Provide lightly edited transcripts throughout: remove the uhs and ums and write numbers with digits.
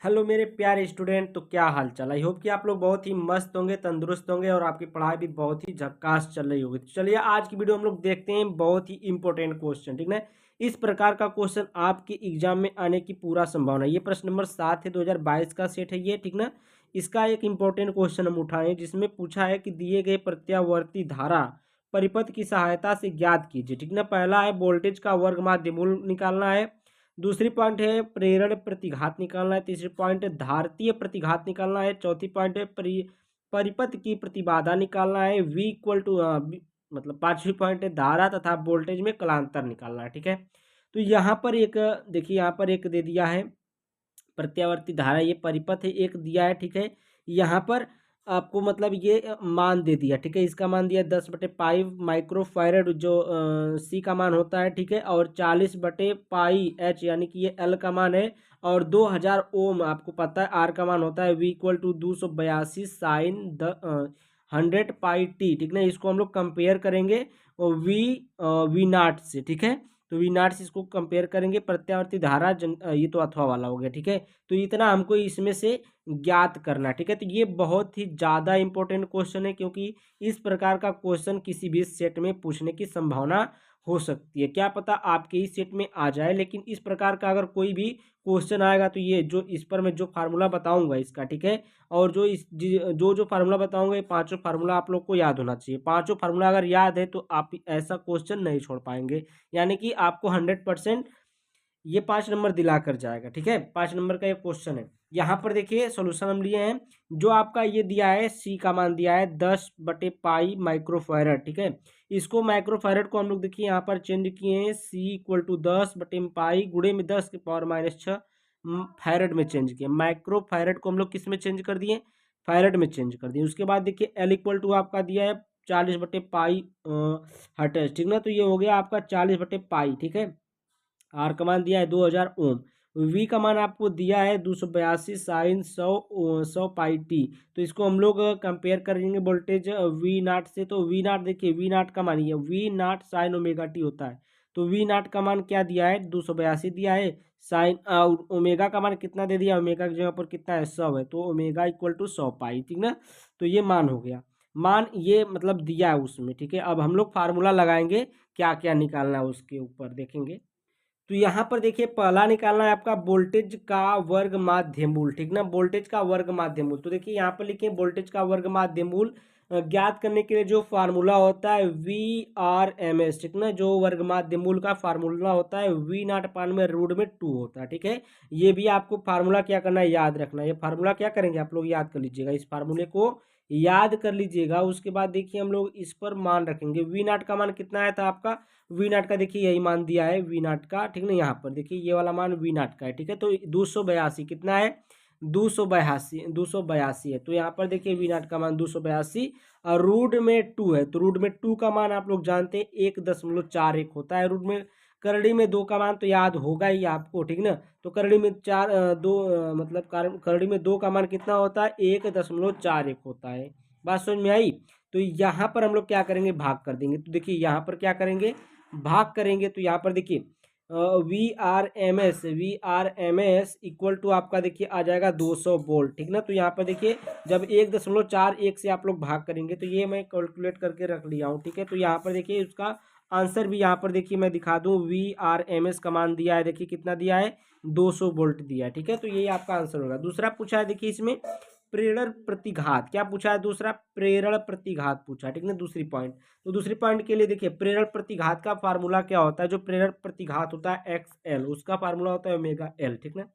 Hello मेरे प्यारे student, तो क्या हाल चाल। आई होप कि आप लोग बहुत ही मस्त होंगे, तंदुरुस्त होंगे और आपकी पढ़ाई भी बहुत ही झक्कास चल रही होगी। तो चलिए आज की वीडियो हम लोग देखते हैं बहुत ही इंपॉर्टेंट क्वेश्चन। ठीक ना, इस प्रकार का क्वेश्चन आपके एग्जाम में आने की पूरा संभावना है। ये प्रश्न नंबर 7 है, 2022 का सेट है ये। ठीक ना, इसका एक इंपॉर्टेंट क्वेश्चन हम उठाएं जिसमें पूछा है कि दिए गए प्रत्यावर्ती धारा परिपथ की सहायता से ज्ञात कीजिए। ठीक ना, पहला है वोल्टेज का वर्ग माध्य मूल निकालना है। दूसरी पॉइंट है प्रेरण प्रतिघात निकालना है। तीसरी पॉइंट है धारतीय प्रतिघात निकालना है। चौथी पॉइंट है परिपथ की प्रतिबाधा निकालना है। V इक्वल टू मतलब पांचवी पॉइंट है धारा तथा वोल्टेज में कलांतर निकालना है। ठीक है, तो यहाँ पर एक देखिए, यहाँ पर एक दे दिया है प्रत्यावर्ती धारा, ये परिपथ है, एक दिया है। ठीक है, यहाँ पर आपको मतलब ये मान दे दिया। ठीक है, इसका मान दिया 10/पाई माइक्रोफैरड जो सी का मान होता है। ठीक है, और 40/पाई एच यानी कि ये एल का मान है। और 2000 ओम आपको पता है आर का मान होता है। V equal to 282 sine 100 pi t. ठीक ना, इसको हम लोग कंपेयर करेंगे वी नाट से। ठीक है, तो वी नाट से इसको कंपेयर करेंगे प्रत्यावर्ती धारा ये तो अथवा वाला हो गया। ठीक है, तो इतना हमको इसमें से ज्ञात करना है। ठीक है, तो ये बहुत ही ज़्यादा इंपॉर्टेंट क्वेश्चन है क्योंकि इस प्रकार का क्वेश्चन किसी भी सेट में पूछने की संभावना हो सकती है। क्या पता आपके ही सेट में आ जाए, लेकिन इस प्रकार का अगर कोई भी क्वेश्चन आएगा तो ये जो इस पर मैं जो फार्मूला बताऊंगा इसका, ठीक है, और जो जो फार्मूला बताऊंगा ये पांचों फार्मूला आप लोग को याद होना चाहिए। पांचों फार्मूला अगर याद है तो आप ऐसा क्वेश्चन नहीं छोड़ पाएंगे, यानी कि आपको 100% ये 5 नंबर दिला कर जाएगा। ठीक है, 5 नंबर का ये क्वेश्चन है। यहाँ पर देखिए सोल्यूशन हम लिए हैं। जो आपका ये दिया है सी का मान दिया है 10/पाई माइक्रोफैरड। ठीक है, इसको माइक्रोफैरड को हम लोग देखिए यहाँ पर चेंज किए हैं। सी इक्वल टू 10/पाई गुणे में 10⁻⁻⁶ फैरड में चेंज किए। माइक्रोफैरड को हम लोग किस में चेंज कर दिए, फैरड में चेंज कर दिए। उसके बाद देखिए एल इक्वल टू आपका दिया है 40/पाई हर्ट्ज। ठीक ना, तो ये हो गया आपका 40/पाई। ठीक है, आर का मान दिया है 2000 ओम। वी का मान आपको दिया है 282 साइन 100 पाई टी। तो इसको हम लोग कंपेयर करेंगे वोल्टेज वी नाट से। तो वी नाट देखिए, वी नाट का मान ये V naught sine omega t होता है। तो वी नाट का मान क्या दिया है 282 दिया है। साइन ओमेगा का मान कितना दे दिया, ओमेगा की जगह पर कितना है 100 है, तो ओमेगा इक्वल टू 100 पाई। ठीक ना, तो ये मान हो गया, मान ये मतलब दिया है उसमें। ठीक है, अब हम लोग फार्मूला लगाएंगे, क्या क्या निकालना है उसके ऊपर देखेंगे। तो यहाँ पर देखिए पहला निकालना है आपका वोल्टेज का वर्ग माध्य मूल। ठीक ना, वोल्टेज का वर्ग माध्य मूल। तो देखिए यहाँ पर लिखे वोल्टेज का वर्ग माध्य मूल ज्ञात करने के लिए जो फार्मूला होता है VRMS। ठीक ना, जो वर्ग माध्य मूल का फार्मूला होता है V0/√2 होता है। ठीक है, ये भी आपको फार्मूला क्या करना है, याद रखना है। ये फार्मूला क्या करेंगे आप लोग, याद कर लीजिएगा, इस फार्मूले को याद कर लीजिएगा। उसके बाद देखिए हम लोग इस पर मान रखेंगे। V0 का मान कितना आया था आपका, V0 का देखिए यही मान दिया है V0 का। ठीक ना, यहाँ पर देखिए ये वाला मान V0 का है। ठीक है, तो 282 कितना है, 282 है। तो यहाँ पर देखिए V0 का मान 282 और रूट में 2 है। तो रूट में 2 का मान आप लोग जानते हैं 1.41 होता है। रूट में करड़ी में 2 का मान तो याद होगा ही आपको। ठीक ना, तो करड़ी में मतलब करड़ी में 2 का मान कितना होता है 1.41 होता है। बात समझ में आई। तो यहाँ पर हम लोग क्या करेंगे, भाग कर देंगे। तो देखिए यहाँ पर क्या करेंगे, भाग करेंगे। तो यहाँ पर देखिए V R M S equal to आपका देखिए आ जाएगा 200 वोल्ट। ठीक ना, तो यहाँ पर देखिए जब 1.41 से आप लोग भाग करेंगे तो ये मैं कैलकुलेट करके रख लिया हूँ। ठीक है, तो यहाँ पर देखिए उसका आंसर भी यहाँ पर देखिए मैं दिखा दूँ। VRMS का मान दिया है, देखिए कितना दिया है 200 वोल्ट दिया है। ठीक है, तो यही आपका आंसर होगा। दूसरा पूछा है देखिए इसमें प्रेरण प्रतिघात, क्या पूछा है दूसरा, प्रेरण प्रतिघात पूछा है। ठीक है, दूसरी पॉइंट। तो दूसरी पॉइंट के लिए देखिए प्रेरण प्रतिघात का फार्मूला क्या होता है, जो प्रेरण प्रतिघात होता है XL, उसका फार्मूला होता है ओमेगा एल। ठीक ना,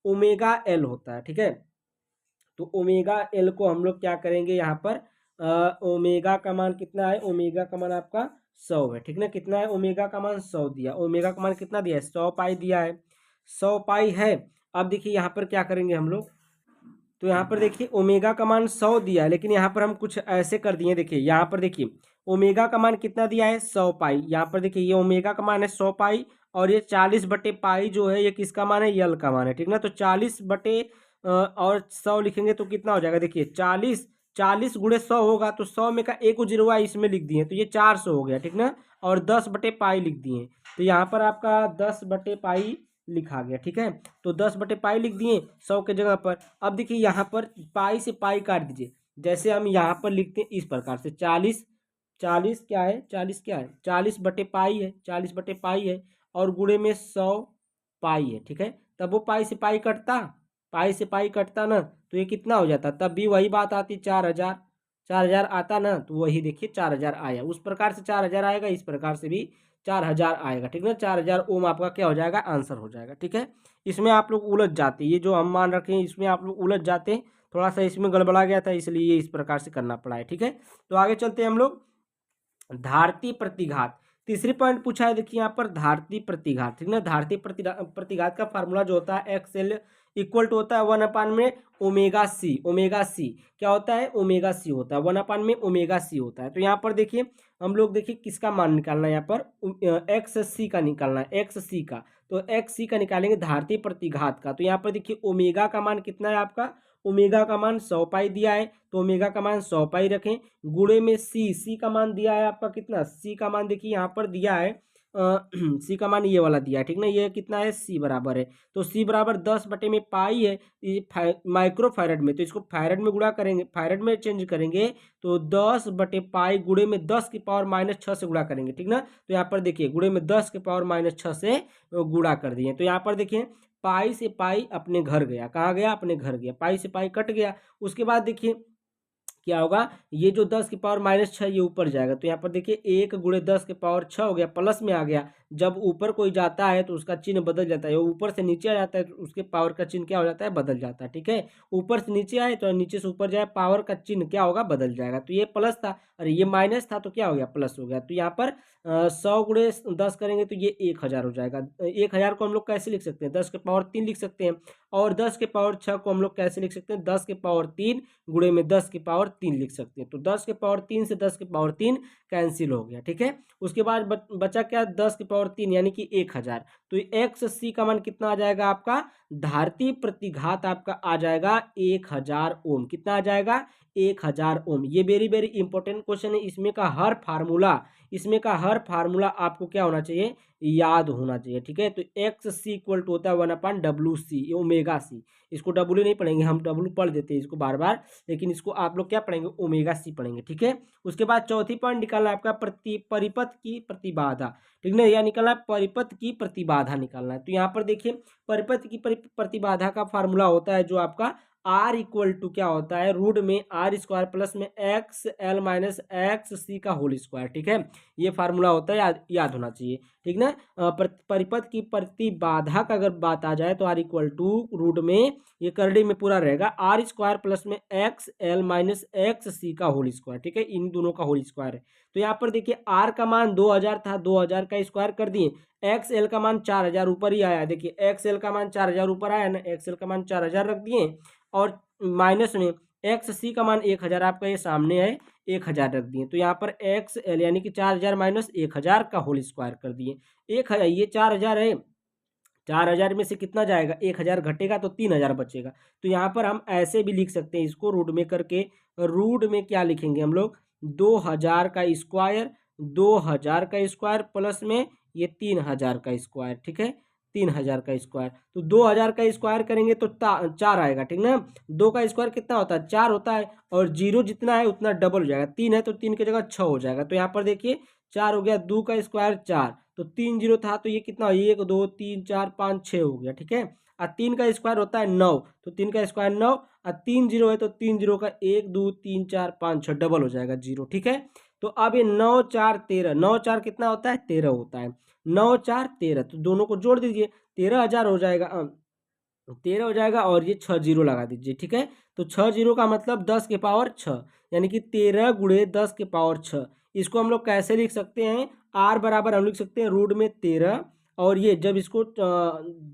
ओमेगा एल होता है। ठीक है, तो ओमेगा एल को हम लोग क्या करेंगे, यहाँ पर ओमेगा का मान कितना है, ओमेगा का मान आपका 100 है। ठीक ना, कितना है, ओमेगा का मान 100 दिया। ओमेगा का मान कितना दिया है, 100 पाई दिया है, 100 पाई है। अब देखिए यहाँ पर क्या करेंगे हम लोग, तो यहाँ पर देखिए ओमेगा का मान 100 दिया है, लेकिन यहाँ पर हम कुछ ऐसे कर दिए। देखिए यहाँ पर देखिए ओमेगा का मान कितना दिया है 100 पाई। यहाँ पर देखिए ये ओमेगा का मान है 100 पाई और ये 40/पाई जो है ये किसका मान है, यल का मान है। ठीक ना, तो 40 और 100 लिखेंगे तो कितना हो जाएगा, देखिए 40 गुणे 100 होगा, तो 100 में का एक जीरो इसमें लिख दिए तो ये 400 हो गया। ठीक ना, और 10/पाई लिख दिए, तो यहाँ पर आपका 10/पाई लिखा गया। ठीक है, तो 10/पाई लिख दिए 100 के जगह पर। अब देखिए यहाँ पर पाई से पाई काट दीजिए। जैसे हम यहाँ पर लिखते हैं इस प्रकार से 40 40 क्या है 40 क्या है 40/पाई है 40/पाई है और गुणे में 100 पाई है। ठीक है, तब वो पाई से पाई कटता, पाई से पाई कटता ना, तो ये कितना हो जाता, तब भी वही बात आती 4000, 4000 आता ना, तो वही देखिए 4000 आया। उस प्रकार से 4000 आएगा, इस प्रकार से भी 4000 आएगा। ठीक है ना, 4000 ओम आपका क्या हो जाएगा, आंसर हो जाएगा। ठीक है, इसमें आप लोग उलझ जाते हैं, ये जो हम मान रखे हैं इसमें आप लोग उलझ जाते हैं, थोड़ा सा इसमें गड़बड़ा गया था इसलिए इस प्रकार से करना पड़ा है। ठीक है, तो आगे चलते हैं हम लोग। धारती प्रतिघात, तीसरी पॉइंट पूछा है देखिए यहाँ पर धारती प्रतिघात। ठीक है, धारती प्रतिघात का फार्मूला जो होता है एक्सएल इक्वल टू होता है 1/में ओमेगा सी। ओमेगा सी क्या होता है, ओमेगा सी होता है, 1/में ओमेगा सी होता है। तो यहाँ पर देखिए हम लोग देखिए किसका मान निकालना है, यहाँ पर एक्स सी का निकालना है, एक्स सी का। तो एक्स सी का निकालेंगे धारती प्रतिघात का। तो यहाँ पर देखिए ओमेगा का मान कितना है आपका, ओमेगा का मान 100 पाई दिया है, तो ओमेगा का मान 100 पाई रखें, गुणे में सी का मान दिया है आपका कितना, सी का मान देखिए यहाँ पर दिया है सी का मान ये वाला दिया है। ठीक ना, ये कितना है, सी बराबर है, तो सी बराबर 10/पाई है, ये माइक्रो फैरड में, तो इसको फैरड में गुणा करेंगे, फैरड में चेंज करेंगे तो 10/पाई गुणे में 10 की पावर -6 से गुणा करेंगे। ठीक ना, तो यहाँ पर देखिए गुणे में 10 की पावर -6 से गुणा कर दिए। तो यहाँ पर देखिए पाई से पाई अपने घर गया, कहाँ गया, अपने घर गया, पाई से पाई कट गया। उसके बाद देखिए क्या होगा, ये जो 10 की पावर -6 ये ऊपर जाएगा, तो यहाँ पर देखिए 1 गुणे 10 की पावर 6 हो गया, प्लस में आ गया। जब ऊपर कोई जाता है तो उसका चिन्ह बदल जाता है, ऊपर से नीचे आ जाता है तो उसके पावर का चिन्ह क्या हो जाता है, बदल जाता है। ठीक है, ऊपर से नीचे आए तो नीचे से ऊपर जाए, पावर का चिन्ह क्या होगा, बदल जाएगा। तो ये प्लस था और ये माइनस था, तो क्या हो गया, प्लस हो गया। तो यहाँ पर 100 गुणे 10 करेंगे तो ये 1000 हो जाएगा। 1000 को हम लोग कैसे लिख सकते हैं, 10 के पावर 3 लिख सकते हैं, और 10 के पावर 6 को हम लोग कैसे लिख सकते हैं, 10 के पावर 3 गुणे में 10 की पावर 3 लिख सकते हैं। तो 10 के पावर 3 से 10 के पावर 3 कैंसिल हो गया। ठीक है, उसके बाद बचा क्या, 10 के पावर 3 यानी कि 1000। तो एक्स सी का मान कितना आ जाएगा आपका, धारती प्रतिघात आपका आ जाएगा 1000 ओम। कितना आ जाएगा, 1000 ओम। ये वेरी वेरी इंपॉर्टेंट क्वेश्चन है, इसमें का हर फार्मूला आपको क्या होना चाहिए, याद होना चाहिए। ठीक है, तो एक्स सी इक्वल टू होता है 1/WC, ओमेगा सी। इसको डब्ल्यू नहीं पढ़ेंगे, हम डब्ल्यू पढ़ देते हैं इसको बार बार, लेकिन इसको आप लोग क्या पढ़ेंगे, ओमेगा सी पढ़ेंगे। ठीक है, उसके बाद चौथी पॉइंट निकालना है आपका परिपथ की प्रतिबाधा। ठीक है, यह निकालना है परिपथ की प्रतिबाधा निकालना है। तो यहाँ पर देखिए परिपथ की प्रतिबाधा का फार्मूला होता है जो आपका आर इक्वल टू क्या होता है, रूट में R² प्लस में XL माइनस XC का होल स्क्वायर। ठीक है, ये फार्मूला होता है, याद होना चाहिए। ठीक ना, परिपथ की प्रतिबाधा का अगर बात आ जाए तो R इक्वल टू रूट में, ये करड़ी में पूरा रहेगा, R² प्लस में XL माइनस XC का होल स्क्वायर। ठीक है, इन दोनों का होल स्क्वायर है। तो यहाँ पर देखिए R का मान 2000 था, 2000 का स्क्वायर कर दिए, XL का मान 4000 ऊपर ही आया, देखिए XL का मान 4000 ऊपर आया ना, XL का मान 4000 रख दिए, और माइनस में एक्स सी का मान 1000 आपका ये सामने है, 1000 रख दिए। तो यहाँ पर एक्स एल यानी कि 4000 माइनस 1000 का होल स्क्वायर कर दिए। 1000, ये 4000 है, 4000 में से कितना जाएगा, 1000 घटेगा तो 3000 बचेगा। तो यहाँ पर हम ऐसे भी लिख सकते हैं इसको, रूट में करके, रूट में क्या लिखेंगे हम लोग, 2000 का स्क्वायर, 2000 का स्क्वायर प्लस में ये 3000 का स्क्वायर। ठीक है, 3000 का स्क्वायर, तो 2000 का स्क्वायर करेंगे तो 4 आएगा। ठीक ना, 2 का स्क्वायर कितना होता है, 4 होता है, और जीरो जितना है उतना डबल हो जाएगा, 3 है तो 3 की जगह 6 हो जाएगा। तो यहाँ पर देखिए 4 हो गया, 2 का स्क्वायर 4, तो 3 जीरो था तो ये कितना, 1 2 3 4 5 6 हो गया। ठीक है, और 3 का स्क्वायर होता है 9, तो 3 का स्क्वायर 9, और 3 जीरो है तो 3 जीरो का 1 2 3 4 5 6 डबल हो जाएगा जीरो। ठीक है, तो अब ये 9 4 13, 9 4 कितना होता है, 13 होता है, 9 4 13, तो दोनों को जोड़ दीजिए, 13000 हो जाएगा, 13 हो जाएगा, और ये 6 जीरो लगा दीजिए। ठीक है, तो 6 जीरो का मतलब 10 के पावर 6, यानी कि 13 गुणे 10 के पावर 6। इसको हम लोग कैसे लिख सकते हैं, आर बराबर हम लिख सकते हैं रूट में 13, और ये जब इसको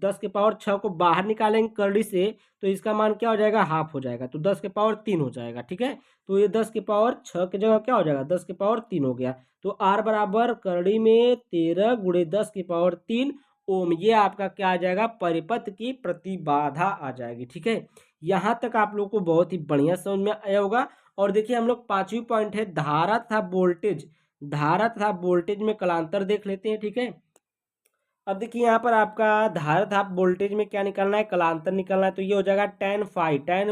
10 के पावर 6 को बाहर निकालेंगे करड़ी से, तो इसका मान क्या हो जाएगा, हाफ हो जाएगा, तो 10 के पावर 3 हो जाएगा। ठीक है, तो ये 10 के पावर 6 की जगह क्या हो जाएगा, 10 के पावर 3 हो गया। तो आर बराबर करड़ी में 13 गुणे 10 की पावर 3 ओम, ये आपका क्या आ जाएगा, परिपथ की प्रतिबाधा आ जाएगी। ठीक है, यहाँ तक आप लोग को बहुत ही बढ़िया समझ में आया होगा। और देखिए हम लोग पांचवी पॉइंट है धारा तथा वोल्टेज, धारा तथा वोल्टेज में कलांतर देख लेते हैं। ठीक है, अब देखिए यहाँ पर आपका धारा था, वोल्टेज में क्या निकालना है, कलांतर निकालना है। तो ये हो जाएगा tan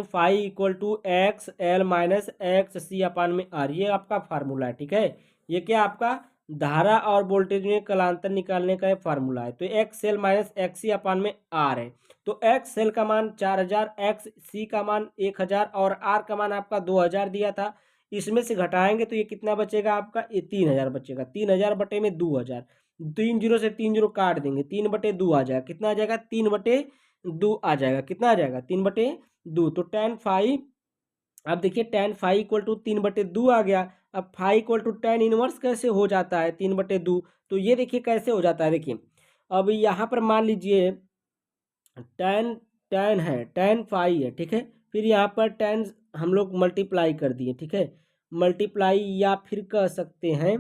phi equal to x l minus x c अपान में आर, ये आपका फार्मूला है। ठीक है, ये क्या आपका धारा और वोल्टेज में कलांतर निकालने का फार्मूला है। तो x l minus x c अपान में आर है। तो एक्स एल का मान 4000, एक्स सी का मान 1000 और आर का मान आपका 2000 दिया था। इसमें से घटाएंगे तो ये कितना बचेगा आपका, ये 3000 बचेगा। 3000 बटे में 2000, 3 जीरो से 3 जीरो काट देंगे, 3/2 आ जाएगा। कितना आ जाएगा, 3/2 आ जाएगा। कितना आ जाएगा, 3/2। तो tan फाइव, अब देखिए tan फाइव इक्वल टू 3/2 आ गया। अब phi equal to tan inverse कैसे हो जाता है, 3/2। तो ये देखिए कैसे हो जाता है, देखिए अब यहाँ पर मान लीजिए tan tan है, tan फाइव है, ठीक है। फिर यहाँ पर tan हम लोग मल्टीप्लाई कर दिए, ठीक है, मल्टीप्लाई, या फिर कह सकते हैं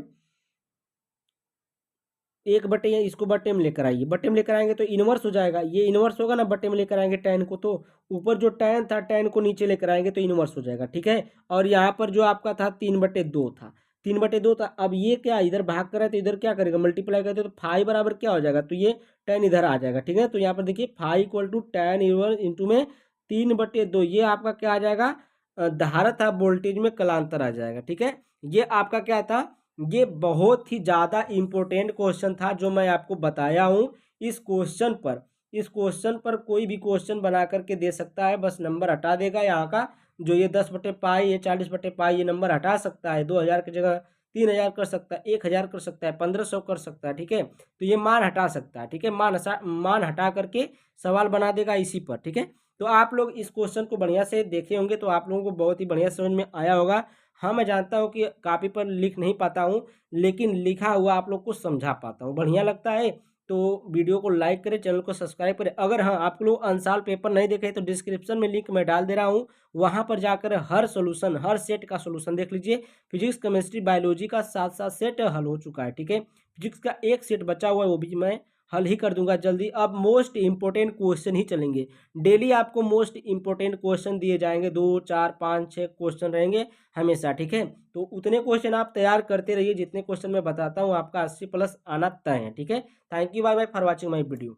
1/, इसको बटे में लेकर आइए। बटे में लेकर आएंगे तो इनवर्स हो जाएगा, ये इनवर्स होगा ना, बटे में लेकर आएंगे tan को, तो ऊपर जो tan था tan को नीचे लेकर आएंगे तो इनवर्स हो जाएगा। ठीक है, और यहाँ पर जो आपका था 3/2 था, 3/2 था। अब ये क्या, इधर भाग कर रहा है तो इधर क्या करेगा, मल्टीप्लाई करते तो फाइव बराबर क्या हो जाएगा, तो ये tan इधर आ जाएगा। ठीक है, तो यहाँ पर देखिए phi equal to tan inverse into में 3/2, ये आपका क्या आ जाएगा, धारा था वोल्टेज में कलांतर आ जाएगा। ठीक है, ये आपका क्या था, ये बहुत ही ज़्यादा इम्पोर्टेंट क्वेश्चन था जो मैं आपको बताया हूँ। इस क्वेश्चन पर कोई भी क्वेश्चन बना करके दे सकता है, बस नंबर हटा देगा यहाँ का। जो ये 10/पाई, ये 40/पाई, ये नंबर हटा सकता है। 2000 की जगह 3000 कर सकता है, 1000 कर सकता है, 1500 कर सकता है। ठीक है, तो ये मान हटा सकता है। ठीक है, मान हटा करके सवाल बना देगा इसी पर। ठीक है, तो आप लोग इस क्वेश्चन को बढ़िया से देखे होंगे तो आप लोगों को बहुत ही बढ़िया समझ में आया होगा। हाँ, मैं जानता हूँ कि कॉपी पर लिख नहीं पाता हूँ, लेकिन लिखा हुआ आप लोग को समझा पाता हूँ। बढ़िया लगता है तो वीडियो को लाइक करें, चैनल को सब्सक्राइब करें। अगर हाँ आप लोग आंसर पेपर नहीं देखे तो डिस्क्रिप्शन में लिंक मैं डाल दे रहा हूँ, वहाँ पर जाकर हर सोल्यूशन, हर सेट का सोल्यूशन देख लीजिए। फिजिक्स, केमिस्ट्री, बायोलॉजी का 7-7 सेट हल हो चुका है। ठीक है, फिजिक्स का एक सेट बचा हुआ है, वो भी मैं हल ही कर दूंगा जल्दी। अब मोस्ट इंपॉर्टेंट क्वेश्चन ही चलेंगे, डेली आपको मोस्ट इंपॉर्टेंट क्वेश्चन दिए जाएंगे, 2 4 5 6 क्वेश्चन रहेंगे हमेशा। ठीक है, तो उतने क्वेश्चन आप तैयार करते रहिए, जितने क्वेश्चन मैं बताता हूँ आपका 80+ आना तय है। ठीक है, thank you, bye bye for watching my video.